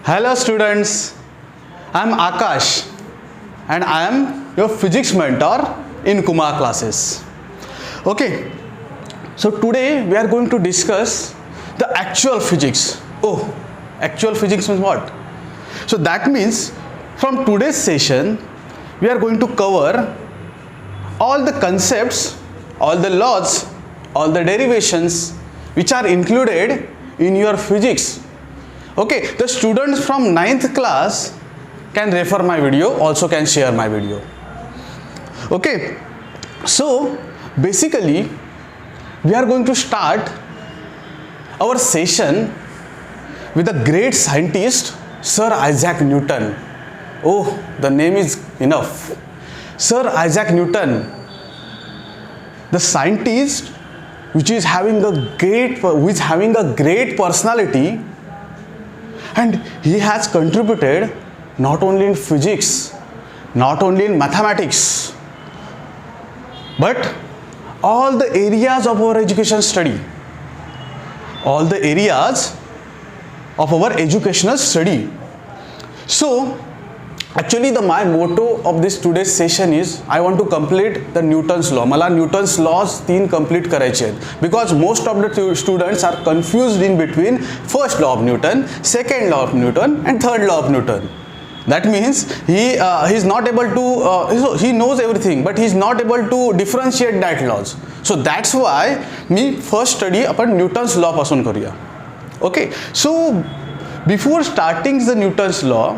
Hello students, I am Akash and I am your physics mentor in Kumar classes. Okay, so today we are going to discuss the actual physics. Oh, actual physics means what? So that means from today's session we are going to cover all the concepts, all the laws, all the derivations which are included in your physics. Okay, the students from 9th class can refer my video, also can share my video. Okay, so basically we are going to start our session with a great scientist, Sir Isaac Newton. Oh, the name is enough. Sir Isaac Newton, the scientist which is having a great personality, and he has contributed not only in physics, not only in mathematics, but all the areas of our education study, all the areas of our educational study. So actually my motto of this today's session is I want to complete the Newton's law. मला Newton's laws 3 complete करायचे आहेत, because most of the students are confused in between first law of Newton, second law of Newton and third law of Newton. That means he is not able to he knows everything but he is not able to differentiate that laws. So that's why me first study आपण Newton's law पासून करूया. Okay, so before starting the Newton's law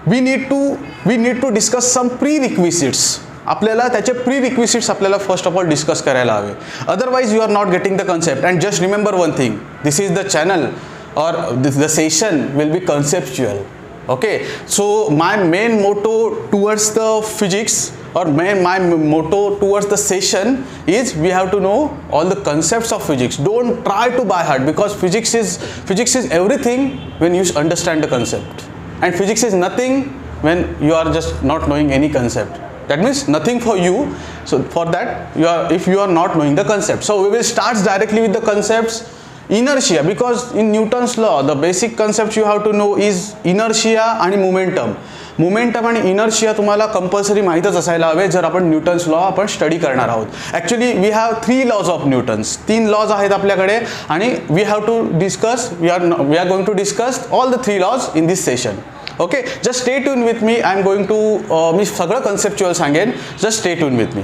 we need to discuss some prerequisites. आपल्याला त्याचे prerequisites आपल्याला first of all discuss करायला हवे. Otherwise you are not getting the concept. And just remember one thing, this is the channel or the session will be conceptual. Okay, so my main motto towards the physics or my motto towards the session is we have to know all the concepts of physics. Don't try to by heart, because physics is everything when you understand the concept. And physics is nothing when you are just not knowing any concept. That means nothing for you. So for that if you are not knowing the concept. So we will start directly with the concepts. Inertia, because in Newton's law the basic concepts you have to know is inertia and momentum. Momentum and inertia तुम्हाला compulsory माहीतच असायला हवे जर आपण Newton's law आपण study करणार आहोत. Actually we have 3 laws of Newton's, 3 laws आहेत आपल्याकडे आणि we have to discuss we are going to discuss all the 3 laws in this session. Okay, just stay tune with me. I am going to मी सगळं conceptual सांगेन, just stay tune with me.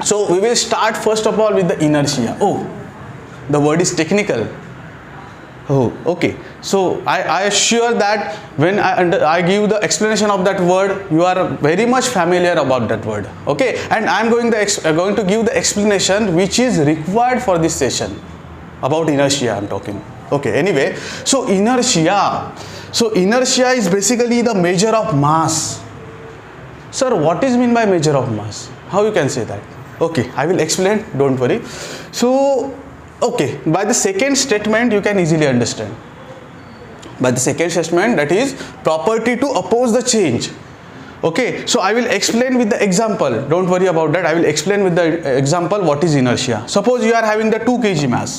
So we will start first of all with the inertia. Oh, the word is technical. Oh, okay. So I assure that when I give the explanation of that word, you are very much familiar about that word. Okay, and I am going to give the explanation which is required for this session about inertia. I am talking. Okay. Anyway, so inertia. So inertia is basically the measure of mass. Sir, what is mean by measure of mass? How you can say that? Okay, I will explain. Don't worry. So okay, by the second statement you can easily understand. By the second statement, that is property to oppose the change. Okay, so I will explain with the example. Don't worry about that. I will explain with the example what is inertia. Suppose you are having the 2 kg mass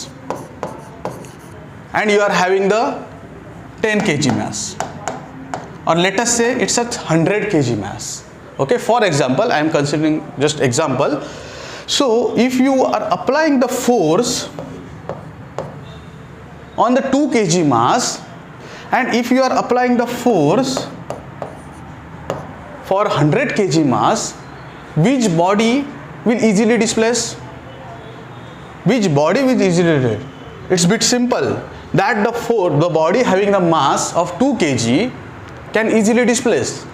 and you are having the 10 kg mass, or let us say it's a 100 kg mass. Okay, for example, I am considering just example. So if you are applying the force on the 2 kg mass and if you are applying the force for 100 kg mass, which body will easily displace? Which body will easily displace? It's a bit simple that the body having the mass of 2 kg can easily displace.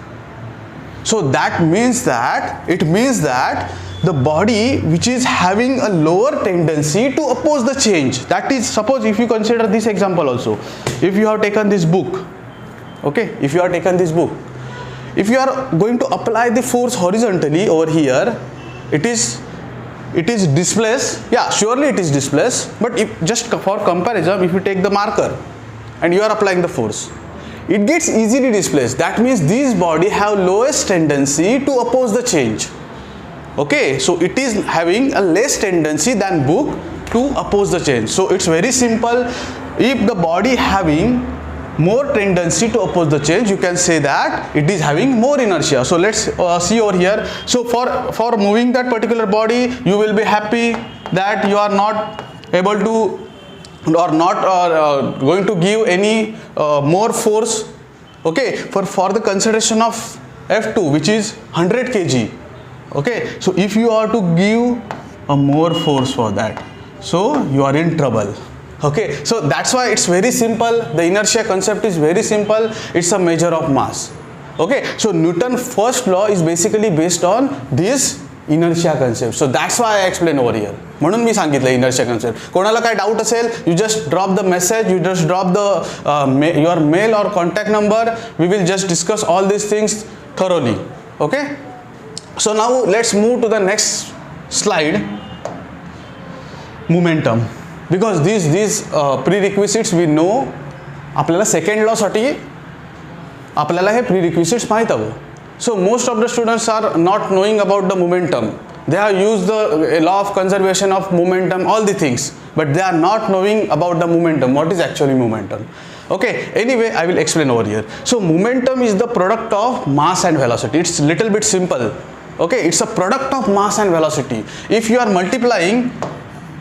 So that means that the body which is having a lower tendency to oppose the change, that is, suppose if you consider this example also, if you have taken this book, okay, if you have taken this book, if you are going to apply the force horizontally over here, it is displaced. Yeah, surely it is displaced, but if just for comparison, if you take the marker and you are applying the force, it gets easily displaced. That means these body have lowest tendency to oppose the change. Okay, so it is having a less tendency than book to oppose the change. So it's very simple. If the body having more tendency to oppose the change, you can say that it is having more inertia. So let's see over here. So for moving that particular body, you will be happy that you are not able to or not going to give any more force. Okay, for the consideration of F2, which is 100 kg. Okay, so if you are to give a more force for that, so you are in trouble. Okay, so that's why it's very simple. The inertia concept is very simple. It's a measure of mass. Okay, so Newton's first law is basically based on this inertia concept. So that's why I explain over here. म्हणून मी सांगितलं inertia concept. कोणाला काय doubt असेल, you just drop the message, you just drop the your mail or contact number. We will just discuss all these things thoroughly. Okay, so now let's move to the next slide. Momentum. Because these prerequisites we know. आपल्याला second law साठी आपल्याला हे prerequisites माहित हवं. So most of the students are not knowing about the momentum. They have used the law of conservation of momentum, all the things, but they are not knowing about the momentum. What is actually momentum? Okay, anyway, I will explain over here. So momentum is the product of mass and velocity. It's little bit simple. Okay, it's a product of mass and velocity. If you are multiplying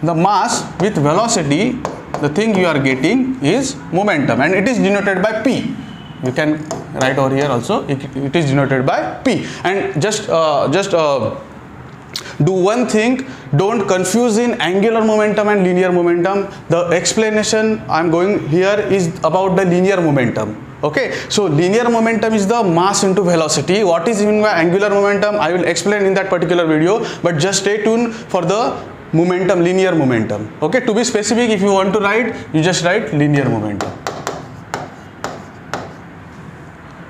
the mass with velocity, the thing you are getting is momentum, and it is denoted by P. You can write over here also, it is denoted by P. And just do one thing, don't confuse in angular momentum and linear momentum. The explanation I am going here is about the linear momentum. Okay, so linear momentum is the mass into velocity. What is meant by angular momentum, I will explain in that particular video, but just stay tuned for the momentum, linear momentum. Okay, to be specific, if you want to write, you just write linear momentum.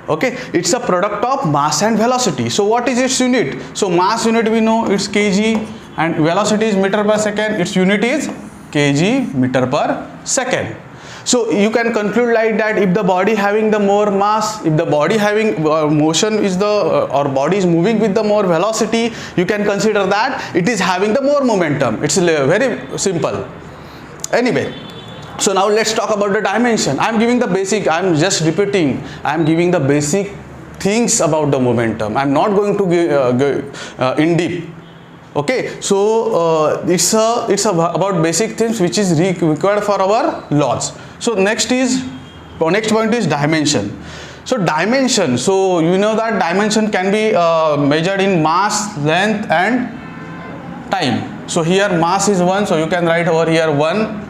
Okay, it's a product of mass and velocity. So what is its unit? So mass unit we know, it's kg, and velocity is meter per second. Its unit is kg meter per second. So you can conclude like that: if the body having the more mass, if the body having motion is the or body is moving with the more velocity, you can consider that it is having the more momentum. It's very simple. Anyway, so now let's talk about the dimension. I am giving the basic, I am just repeating, I am giving the basic things about the momentum. I am not going to go in deep. Okay, so it's about basic things which is required for our laws. So next point is dimension. So dimension, so you know that dimension can be measured in mass, length and time. So here mass is 1, so you can write over here 1,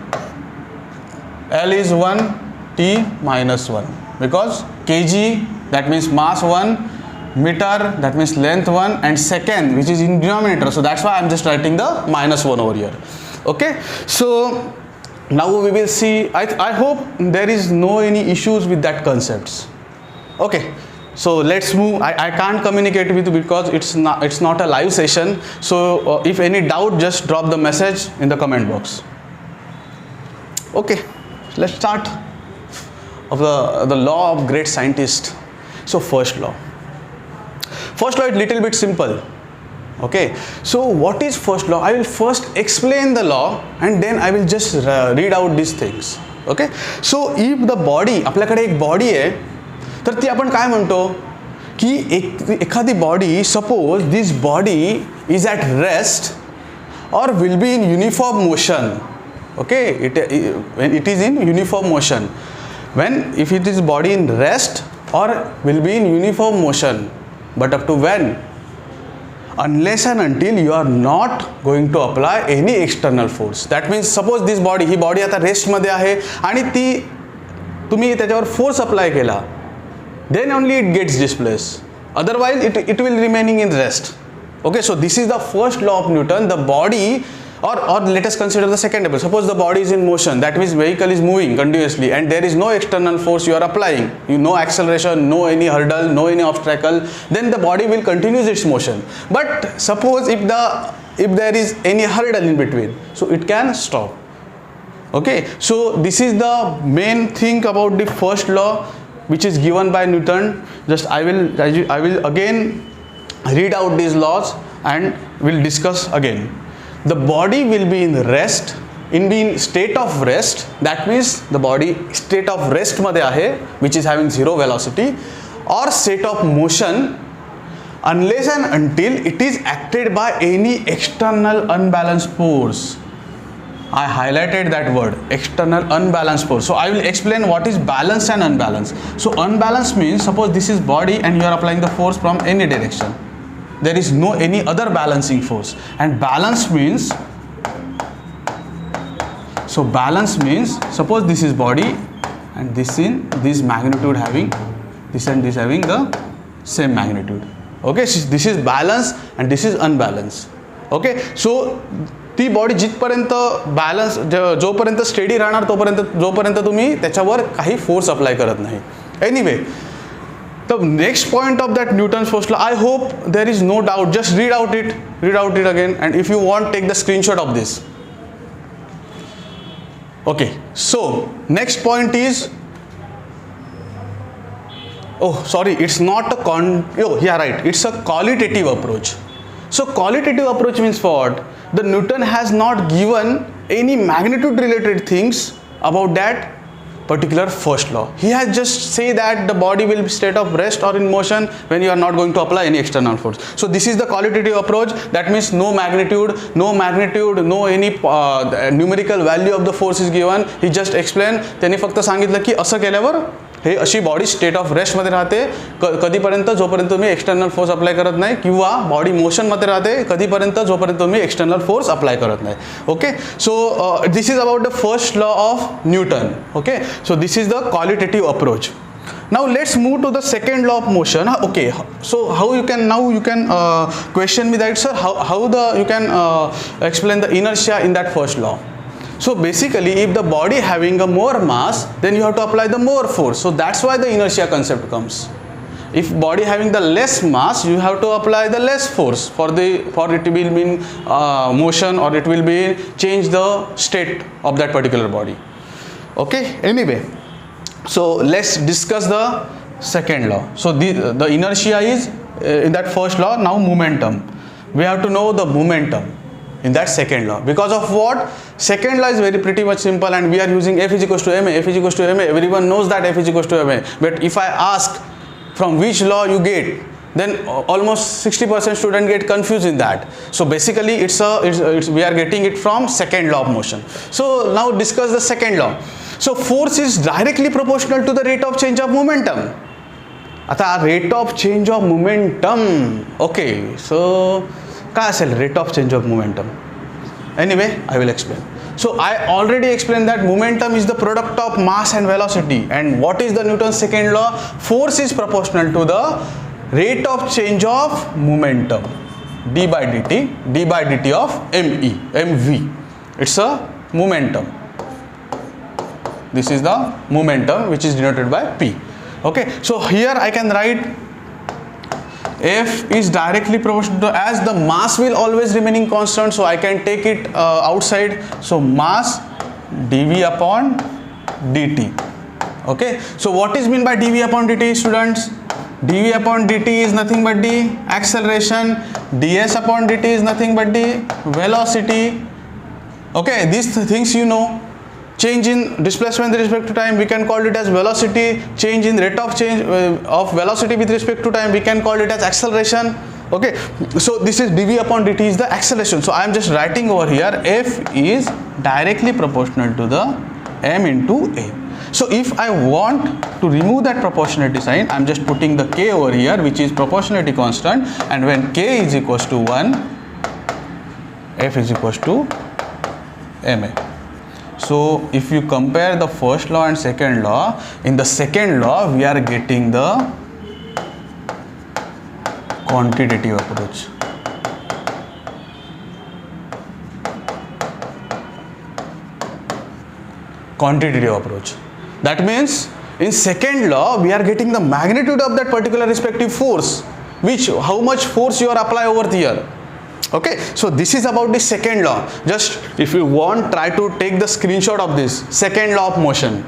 L is 1, T minus 1, because kg, that means mass 1, meter, that means length 1, and second, which is in denominator. So that's why I'm just writing the minus 1 over here. Okay, so now we will see. I hope there is no any issues with that concepts. Okay, so let's move. I can't communicate with you because it's not a live session. So if any doubt, just drop the message in the comment box. Okay, let's start of the law of great scientist. So first law is little bit simple. Okay, so what is first law? I will first explain the law and then I will just read out these things. Okay, so if the body, आपल्याकडे एक body आहे, तर ती आपण काय म्हणतो की एखादी body, suppose this body is at rest or will be in uniform motion. Okay, it is in uniform motion. When, if it is body in rest or will be in uniform motion, but up to when? Unless and until you are not going to apply any external force. That means suppose this body, he body आता rest मध्ये आहे आणि ती तुम्ही त्याच्यावर force apply केला, then only it gets displaced. Otherwise it will remaining in rest. Okay, so this is the first law of Newton. The body, or let us consider the second level. Suppose the body is in motion, that means vehicle is moving continuously and there is no external force you are applying, no acceleration, no any hurdle, no any obstacle, then the body will continue its motion. But suppose if there is any hurdle in between, so it can stop. Okay, so this is the main thing about the first law which is given by Newton. Just I will again read out these laws and we'll discuss again. The body will be in rest in being state of rest, that means the body state of rest मध्ये आहे, which is having zero velocity, or state of motion, unless and until it is acted by any external unbalanced force. I highlighted that word, external unbalanced force. So I will explain what is balanced and unbalanced. So unbalanced means, suppose this is body and you are applying the force from any direction. There is no any other balancing force. And balance means, so balance means, suppose this is body and this magnitude having, this and this having the same magnitude. Okay, this is balance and this is unbalanced. Okay, so ती body जिथपर्यंत balance जोपर्यंत steady राहणार जोपर्यंत तुम्ही त्याच्यावर काही force apply करत नाही. Anyway, the next point of that Newton's first law, I hope there is no doubt. Just read out it again, and if you want take the screenshot of this. Okay, so next point is, oh sorry, it's not a right, it's a qualitative approach. So qualitative approach means what? The Newton has not given any magnitude related things about that particular first law. He has just say that the body will be state of rest or in motion when you are not going to apply any external force. So this is the qualitative approach. That means no magnitude, no any numerical value of the force is given. He just explained, त्यांनी फक्त सांगितलं की असं केल्यावर हे अशी body state of रेस्टमध्ये राहते कधीपर्यंत जोपर्यंत तुम्ही एक्सटर्नल फोर्स अप्लाय करत नाही, किंवा बॉडी मोशनमध्ये राहते कधीपर्यंत जोपर्यंत तुम्ही एक्सटर्नल फोर्स अप्लाय करत नाही. Okay, so this is about the first law of Newton. Okay, so this is the qualitative approach. Now let's move to the second law of motion. Okay, so how you can question me that, sir, how you can explain the inertia in that first law. So basically, if the body having a more mass, then you have to apply the more force. So that's why the inertia concept comes. If body having the less mass, you have to apply the less force for it will be in motion, or it will be change the state of that particular body. Okay, anyway, so let's discuss the second law. So the inertia is in that first law. Now momentum, we have to know the momentum in that second law. Because of what? Second law is very pretty much simple, and we are using F is equals to ma. F is equals to ma, everyone knows that F is equals to ma. But if I ask from which law you get, then almost 60% student get confused in that. So basically we are getting it from second law of motion. So now discuss the second law. So force is directly proportional to the rate of change of momentum. आता rate of change of momentum. Okay, so काय असेल rate of change of momentum? Anyway, I will explain. So I already explained that momentum is the product of mass and velocity. And what is the Newton's second law? Force is proportional to the rate of change of momentum, d by dt of mv. It's a momentum. This is the momentum which is denoted by p. Okay, so here I can write F is directly proportional to, as the mass will always remaining constant, so I can take it outside. So mass dv upon dt. Okay, so what is mean by dv upon dt, students? dv upon dt is nothing but the acceleration, ds upon dt is nothing but the velocity. Okay, these things you know. Change in displacement with respect to time, we can call it as velocity. Change in rate of change of velocity with respect to time, we can call it as acceleration. Okay, so this is dv upon dt is the acceleration. So I am just writing over here, F is directly proportional to the m into a. So if I want to remove that proportionality sign, I am just putting the k over here, which is proportionality constant, and when k is equals to 1, F is equals to ma. So if you compare the first law and second law, in the second law we are getting the quantitative approach. Quantitative approach. That means in second law we are getting the magnitude of that particular respective force, how much force you are apply over here. Okay, so this is about the second law. Just if you want, try to take the screenshot of this second law of motion.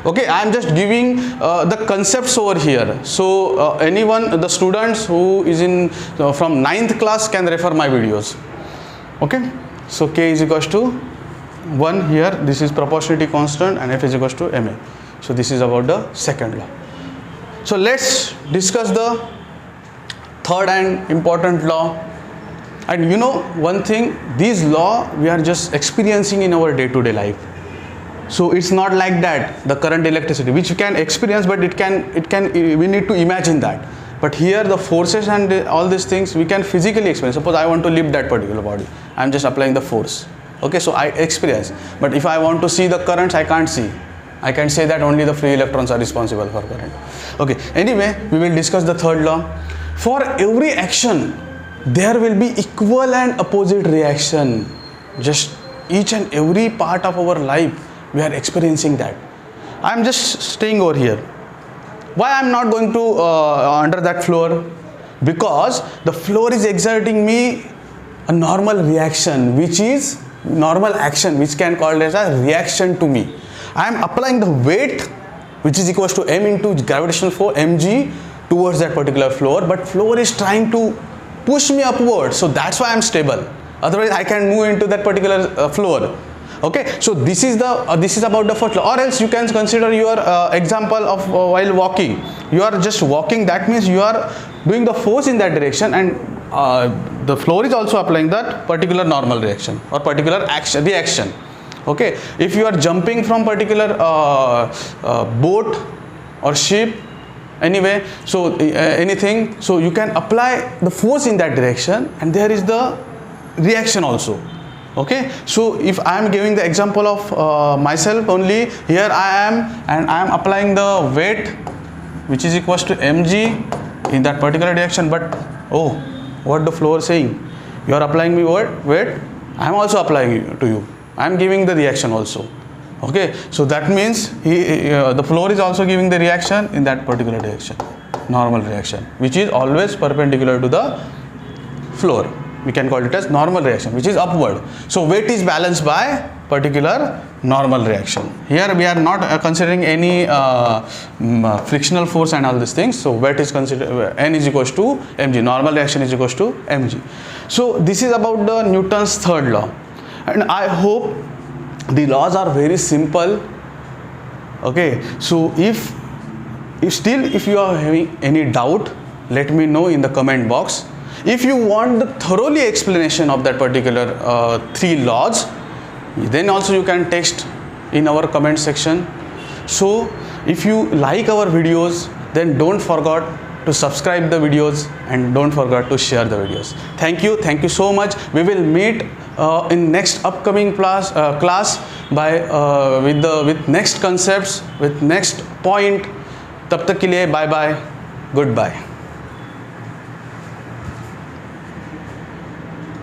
Okay, I am just giving the concepts over here. So anyone, the students who is in from 9th class can refer my videos. Okay, so k is equals to 1 here, this is proportionality constant and F is equals to ma. So this is about the second law. So let's discuss the third and important law. And you know one thing, this law we are just experiencing in our day-to-day life. So it's not like that, the current electricity, which you can experience, but we need to imagine that. But here the forces and all these things we can physically experience. Suppose I want to lift that particular body, I am just applying the force. Okay, so I experience. But if I want to see the currents, I can't see. I can say that only the free electrons are responsible for current. Okay, anyway, we will discuss the third law. For every action, there will be equal and opposite reaction. Just each and every part of our life, we are experiencing that. I am just staying over here. Why I am not going to under that floor? Because the floor is exerting me a normal reaction, which is normal action, which can call as a reaction to me. I am applying the weight, which is equals to m into gravitational force mg towards that particular floor, but floor is trying to push me upward, so that's why I am stable. Otherwise I can move into that particular floor. Okay, so this is about the first law. Or else you can consider your example of while walking. You are just walking, that means you are doing the force in that direction, and the floor is also applying that particular normal reaction or particular reaction. Okay, if you are jumping from particular boat or ship, anyway, so anything, so you can apply the force in that direction, and there is the reaction also. Okay, so if I am giving the example of myself only, here I am, and I am applying the weight, which is equals to mg in that particular direction. But oh, what the floor is saying? You are applying me what weight? I am also applying to you. I am giving the reaction also. Okay, so that means the floor is also giving the reaction in that particular direction, normal reaction, which is always perpendicular to the floor. We can call it as normal reaction, which is upward. So weight is balanced by particular normal reaction. Here we are not considering any frictional force and all these things. So weight is considered, n is equals to mg, normal reaction is equals to mg. So this is about the Newton's third law, and I hope the laws are very simple. Okay, so if you are having any doubt, let me know in the comment box. If you want the thoroughly explanation of that particular 3 laws, then also you can text in our comment section. So if you like our videos, then don't forget to subscribe the videos and don't forget to share the videos. Thank you so much. We will meet in next upcoming class by with next concepts, with next point. तब तक के लिए bye bye, goodbye.